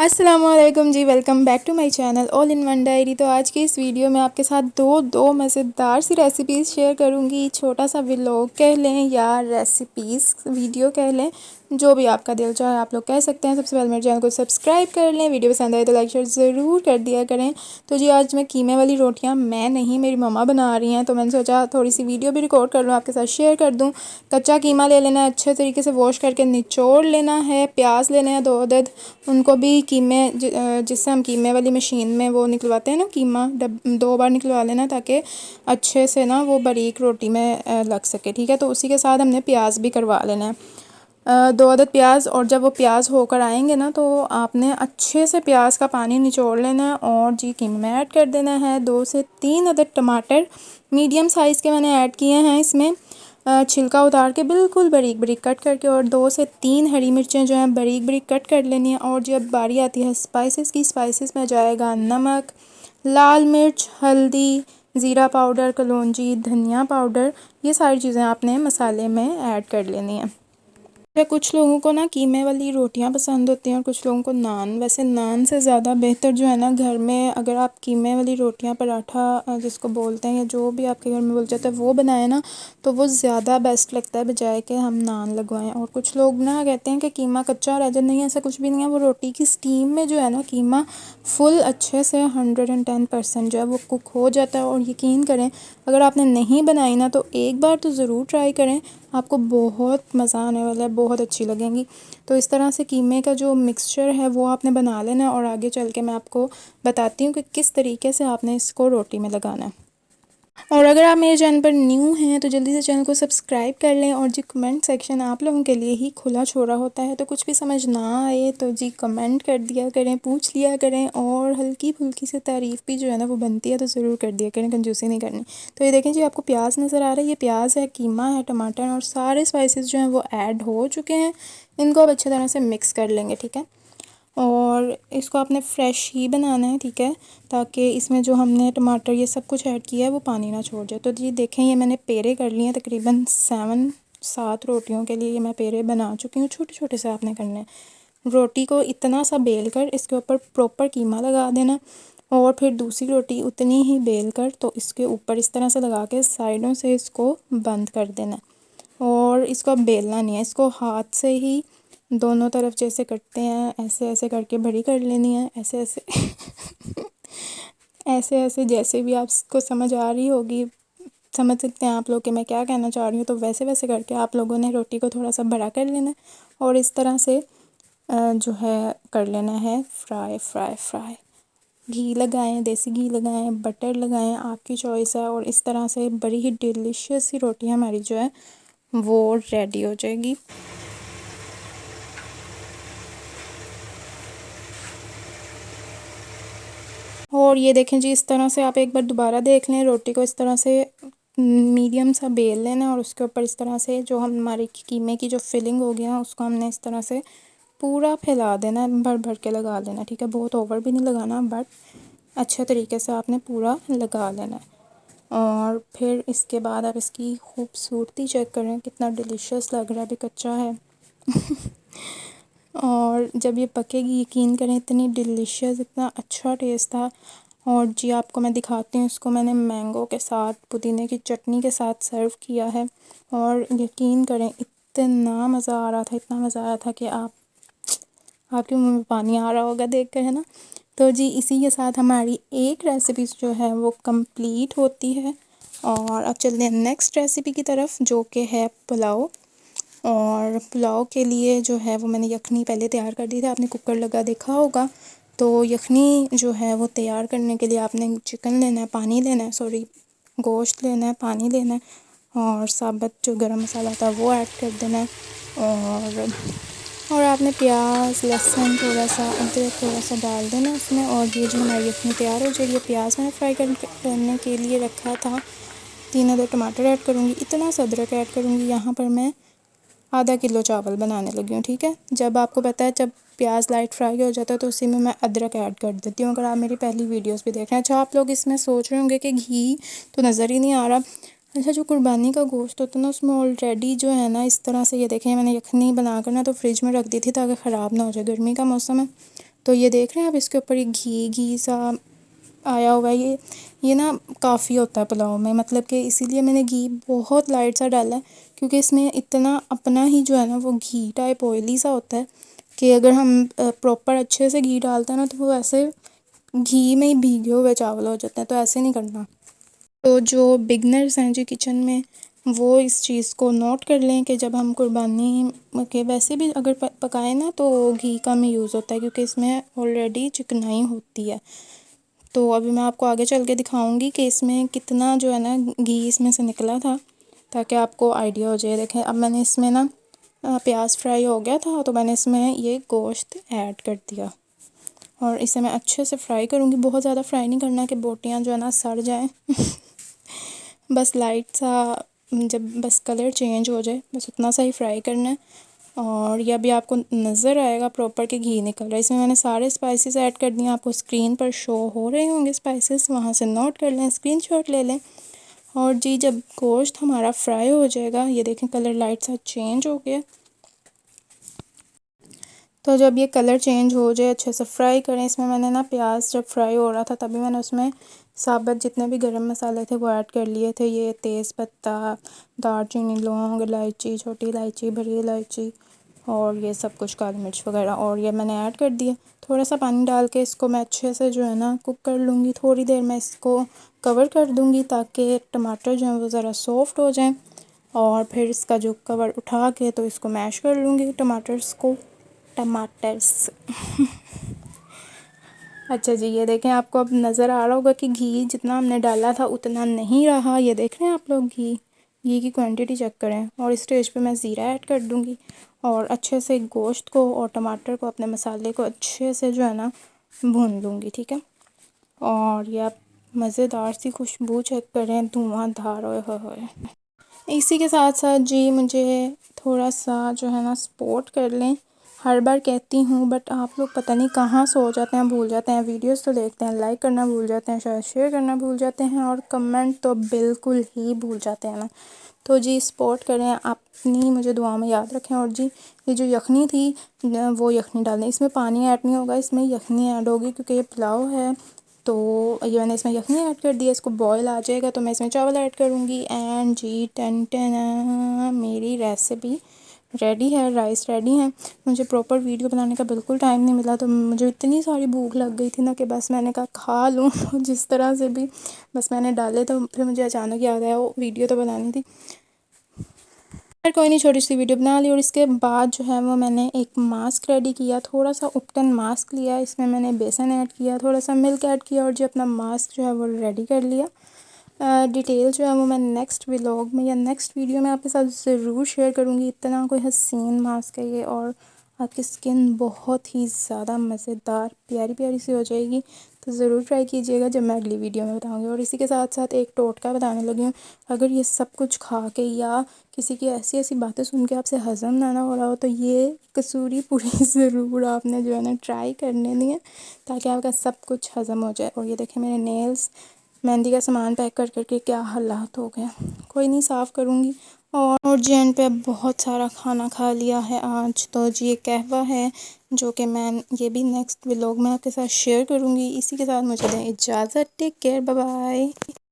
अस्सलामुअलैकुम जी, welcome back to my channel all in one diary. तो आज की इस वीडियो में आपके साथ दो मज़ेदार सी रेसिपीज़ शेयर करूंगी। छोटा सा व्लॉग कह लें या रेसिपीज़ वीडियो कह लें, जो भी आपका दिल चाहे आप लोग कह सकते हैं। सबसे पहले मेरे चैनल को सब्सक्राइब कर लें, वीडियो पसंद आए तो लाइक शेयर ज़रूर कर दिया करें। तो जी आज मैं कीमे वाली रोटियाँ मैं नहीं, मेरी मम्मा बना रही हैं, तो मैंने सोचा थोड़ी सी वीडियो भी रिकॉर्ड कर लूँ, आपके साथ शेयर कर दूँ। कच्चा कीमा ले लेना है, अच्छे तरीके से वॉश करके निचोड़ लेना है। प्याज लेने हैं 2 अदद, उनको भी कीमे जिससे हम कीमे वाली मशीन में वो निकलवाते हैं ना कीमा, 2 बार निकलवा लेना ताकि अच्छे से ना वो बारीक रोटी में लग सके। ठीक है, तो उसी के साथ हमने प्याज भी करवा लेना है, 2 अदद प्याज। और जब वो प्याज होकर आएंगे ना तो आपने अच्छे से प्याज का पानी निचोड़ लेना है और जी कीमे में ऐड कर देना है। 2 से 3 अदद टमाटर मीडियम साइज़ के मैंने ऐड किए हैं इसमें, छिलका उतार के बिल्कुल बारीक बारीक कट करके। और 2 से 3 हरी मिर्चें जो हैं बारीक बारीक कट कर लेनी है। और जब बारी आती है स्पाइसेस की, स्पाइसेस में जाएगा नमक, लाल मिर्च, हल्दी, ज़ीरा पाउडर, कलौंजी, धनिया पाउडर। ये सारी चीज़ें आपने मसाले में ऐड कर लेनी है। कुछ लोगों को ना कीमे वाली रोटियां पसंद होती हैं और कुछ लोगों को नान। वैसे नान से ज़्यादा बेहतर जो है ना, घर में अगर आप कीमे वाली रोटियां, पराठा जिसको बोलते हैं या जो भी आपके घर में बोल जाता है, वो बनाए ना तो वो ज़्यादा बेस्ट लगता है बजाय कि हम नान लगवाएं। और कुछ लोग ना कहते हैं कि कीमा कच्चा रह जाए, नहीं ऐसा कुछ भी नहीं है। वो रोटी की स्टीम में जो है ना कीमा फुल अच्छे से 110% जो है वो कुक हो जाता है। और यकीन करें, अगर आपने नहीं बनाई ना तो एक बार तो ज़रूर ट्राई करें, आपको बहुत मज़ा आने वाला है, बहुत अच्छी लगेंगी। तो इस तरह से कीमे का जो मिक्सचर है वो आपने बना लेना है और आगे चल के मैं आपको बताती हूँ कि किस तरीके से आपने इसको रोटी में लगाना है। और अगर आप मेरे चैनल पर न्यू हैं तो जल्दी से चैनल को सब्सक्राइब कर लें। और जी कमेंट सेक्शन आप लोगों के लिए ही खुला छोड़ा होता है, तो कुछ भी समझ ना आए तो जी कमेंट कर दिया करें, पूछ लिया करें। और हल्की फुल्की से तारीफ़ भी जो है ना वो बनती है, तो ज़रूर कर दिया करें, कंजूसी नहीं करनी। तो ये देखें जी, आपको प्याज नज़र आ रहा है, ये प्याज है, कीमा है, टमाटर और सारे स्पाइसेस जो हैं वो ऐड हो चुके हैं। इनको अब अच्छी तरह से मिक्स कर लेंगे। ठीक है, और इसको आपने फ्रेश ही बनाना है। ठीक है, ताकि इसमें जो हमने टमाटर ये सब कुछ ऐड किया है वो पानी ना छोड़ जाए। तो जी देखें, ये मैंने पेड़े कर लिए हैं, तकरीबन 7 रोटियों के लिए ये मैं पेड़े बना चुकी हूँ। छोटे छोटे से आपने करने हैं। रोटी को इतना सा बेल कर इसके ऊपर प्रॉपर कीमा लगा देना, और फिर दूसरी रोटी उतनी ही बेल कर तो इसके ऊपर इस तरह से लगा के साइडों से इसको बंद कर देना। और इसको अब बेलना नहीं है, इसको हाथ से ही दोनों तरफ जैसे करते हैं ऐसे ऐसे करके बड़ी कर लेनी है, ऐसे ऐसे ऐसे ऐसे, जैसे भी आपको समझ आ रही होगी, समझ सकते हैं आप लोग कि मैं क्या कहना चाह रही हूँ। तो वैसे वैसे करके आप लोगों ने रोटी को थोड़ा सा बड़ा कर लेना है और इस तरह से जो है कर लेना है फ्राई फ्राई फ्राई। घी लगाएं, देसी घी लगाएं, बटर लगाएं, आपकी चॉइस है। और इस तरह से बड़ी ही डिलीशियस सी रोटी हमारी जो है वो रेडी हो जाएगी। और ये देखें जी, इस तरह से आप एक बार दोबारा देख लें। रोटी को इस तरह से मीडियम सा बेल लेना है और उसके ऊपर इस तरह से जो हम हमारी कीमे की जो फिलिंग हो गया उसको हमने इस तरह से पूरा फैला देना है, भर भर के लगा देना। ठीक है, बहुत ओवर भी नहीं लगाना, बट अच्छे तरीके से आपने पूरा लगा लेना है। और फिर इसके बाद आप इसकी खूबसूरती चेक करें, कितना डिलीशियस लग रहा है, अभी कच्चा है और जब ये पकेगी यकीन करें इतनी डिलीशियस, इतना अच्छा टेस्ट था। और जी आपको मैं दिखाती हूँ, इसको मैंने मैंगो के साथ, पुदीने की चटनी के साथ सर्व किया है। और यकीन करें इतना मज़ा आ रहा था, इतना मज़ा आया था कि आपके मुंह में पानी आ रहा होगा देख कर, है ना। तो जी इसी के साथ हमारी एक रेसिपी जो है वो कंप्लीट होती है। और अब चलते हैं नेक्स्ट रेसिपी की तरफ, जो कि है पुलाव। और पुलाव के लिए जो है वो मैंने यखनी पहले तैयार कर दी थी, आपने कुकर लगा देखा होगा। तो यखनी जो है वो तैयार करने के लिए आपने चिकन लेना है, पानी लेना है, सॉरी गोश्त लेना है, पानी लेना है और साबुत जो गरम मसाला था वो ऐड कर देना है। और आपने प्याज, लहसुन, थोड़ा सा अदरक थोड़ा सा डाल देना उसमें। और ये जो हमारी यखनी तैयार हो जाएगी, प्याज मैंने फ्राई करने के लिए रखा था। 3 अदर टमाटर ऐड करूँगी, इतना सा अदरक ऐड करूँगी। यहाँ पर मैं आधा किलो चावल बनाने लगी हूँ। ठीक है, जब आपको पता है जब प्याज लाइट फ्राई हो जाता है तो उसी में मैं अदरक ऐड कर देती हूँ, अगर आप मेरी पहली वीडियोस भी देख रहे हैं। अच्छा, आप लोग इसमें सोच रहे होंगे कि घी तो नज़र ही नहीं आ रहा। अच्छा, जो कुर्बानी का गोश्त होता है ना उसमें ऑलरेडी जो है ना इस तरह से, ये देखें मैंने यखनी बना कर ना तो फ्रिज में रख दी थी ताकि ख़राब ना हो जाए, गर्मी का मौसम है तो ये देख रहे हैं आप, इसके ऊपर ये घी घी सा आया हुआ है। ये ना काफ़ी होता है पुलाव में, मतलब कि इसीलिए मैंने घी बहुत लाइट सा डाला है, क्योंकि इसमें इतना अपना ही जो है ना वो घी टाइप ऑयली सा होता है कि अगर हम प्रॉपर अच्छे से घी डालते हैं ना तो वो ऐसे घी में ही भीगे हुए चावल हो जाते हैं। तो ऐसे नहीं करना। तो जो बिगनर्स हैं जी किचन में, वो इस चीज़ को नोट कर लें कि जब हम कुर्बानी के वैसे भी अगर पकाएं ना तो घी कम ही यूज़ होता है, क्योंकि इसमें ऑलरेडी चिकनाई होती है। तो अभी मैं आपको आगे चल के दिखाऊंगी कि इसमें कितना जो है ना घी इसमें से निकला था, ताकि आपको आइडिया हो जाए। देखें अब मैंने इसमें ना प्याज फ्राई हो गया था, तो मैंने इसमें ये गोश्त ऐड कर दिया और इसे मैं अच्छे से फ्राई करूँगी। बहुत ज़्यादा फ्राई नहीं करना कि बोटियाँ जो है ना सड़ जाएं बस लाइट सा, जब बस कलर चेंज हो जाए बस उतना सा ही फ्राई करना है। और ये अभी आपको नज़र आएगा प्रॉपर कि घी निकल रहा है। इसमें मैंने सारे स्पाइसेस ऐड कर दिए, आपको स्क्रीन पर शो हो रहे होंगे स्पाइसेस, वहाँ से नोट कर लें, स्क्रीनशॉट ले लें। और जी जब गोश्त हमारा फ्राई हो जाएगा, ये देखें कलर लाइट सा चेंज हो गया। तो जब ये कलर चेंज हो जाए अच्छे से फ्राई करें। इसमें मैंने ना प्याज जब फ्राई हो रहा था तभी मैंने उसमें साबुत जितने भी गरम मसाले थे वो ऐड कर लिए थे। ये तेज़पत्ता, दालचीनी, लौंग, इलायची, छोटी इलायची, बड़ी इलायची और ये सब कुछ, काली मिर्च वगैरह, और ये मैंने ऐड कर दिया। थोड़ा सा पानी डाल के इसको मैं अच्छे से जो है ना कुक कर लूँगी। थोड़ी देर मैं इसको कवर कर दूँगी ताकि टमाटर जो हैं वो ज़रा सॉफ्ट हो जाएँ, और फिर इसका जो कवर उठा के तो इसको मैश कर लूँगी टमाटर्स अच्छा जी, ये देखें आपको अब नज़र आ रहा होगा कि घी जितना हमने डाला था उतना नहीं रहा। ये देख रहे हैं आप लोग, घी की क्वांटिटी चेक करें। और इस स्टेज पे मैं ज़ीरा ऐड कर दूँगी और अच्छे से गोश्त को और टमाटर को, अपने मसाले को अच्छे से जो है ना भून लूँगी, ठीक है। और ये आप मज़ेदार सी खुशबू चेक करें, धुआंधार, ओए होए। इसी के साथ साथ जी मुझे थोड़ा सा जो है ना सपोर्ट कर लें। हर बार कहती हूँ बट आप लोग पता नहीं कहाँ सो जाते हैं, भूल जाते हैं। वीडियोस तो देखते हैं, लाइक करना भूल जाते हैं, शायद शेयर करना भूल जाते हैं, और कमेंट तो बिल्कुल ही भूल जाते हैं ना। तो जी सपोर्ट करें, अपनी मुझे दुआ में याद रखें। और जी ये जो यखनी थी वो यखनी डालें, इसमें पानी ऐड नहीं होगा, इसमें यखनी ऐड होगी क्योंकि ये पुलाव है। तो ये मैंने इसमें यखनी ऐड कर दिया। इसको बॉयल आ जाएगा तो मैं इसमें चावल ऐड करूँगी। एंड जी टन टन मेरी रेसिपी रेडी है, राइस रेडी है। मुझे प्रॉपर वीडियो बनाने का बिल्कुल टाइम नहीं मिला, तो मुझे इतनी सारी भूख लग गई थी ना कि बस मैंने कहा खा लूँ जिस तरह से भी। बस मैंने डाले तो फिर मुझे अचानक याद आया वो वीडियो तो बनानी थी। फिर कोई नहीं, छोटी सी वीडियो बना ली। और इसके बाद जो है वो मैंने एक मास्क रेडी किया, थोड़ा सा उपटन मास्क लिया, इसमें मैंने बेसन ऐड किया, थोड़ा सा मिल्क ऐड किया और जो अपना मास्क जो है वो रेडी कर लिया। डिटेल जो है वो मैं नेक्स्ट व्लॉग में या नेक्स्ट वीडियो में आपके साथ ज़रूर शेयर करूँगी। इतना कोई हसीन मास्क है ये, और आपकी स्किन बहुत ही ज़्यादा मज़ेदार प्यारी प्यारी सी हो जाएगी। तो ज़रूर ट्राई कीजिएगा जब मैं अगली वीडियो में बताऊँगी। और इसी के साथ साथ एक टोटका बताने लगी हूँ। अगर ये सब कुछ खा के या किसी की ऐसी ऐसी बातें सुन के आपसे हज़म ना हो रहा हो तो ये कसूरी पूरी ज़रूर आपने जो है ना ट्राई करने दी है, ताकि आपका सब कुछ हज़म हो जाए। और ये देखें मेरे नेल्स, मेहंदी का सामान पैक कर करके क्या हालात हो गए। कोई नहीं, साफ़ करूँगी। और जी एंड पे अब बहुत सारा खाना खा लिया है आज। तो जी ये कहवा है जो कि मैं ये भी नेक्स्ट व्लॉग में आपके साथ शेयर करूँगी। इसी के साथ मुझे दें इजाज़त। Take care, bye bye.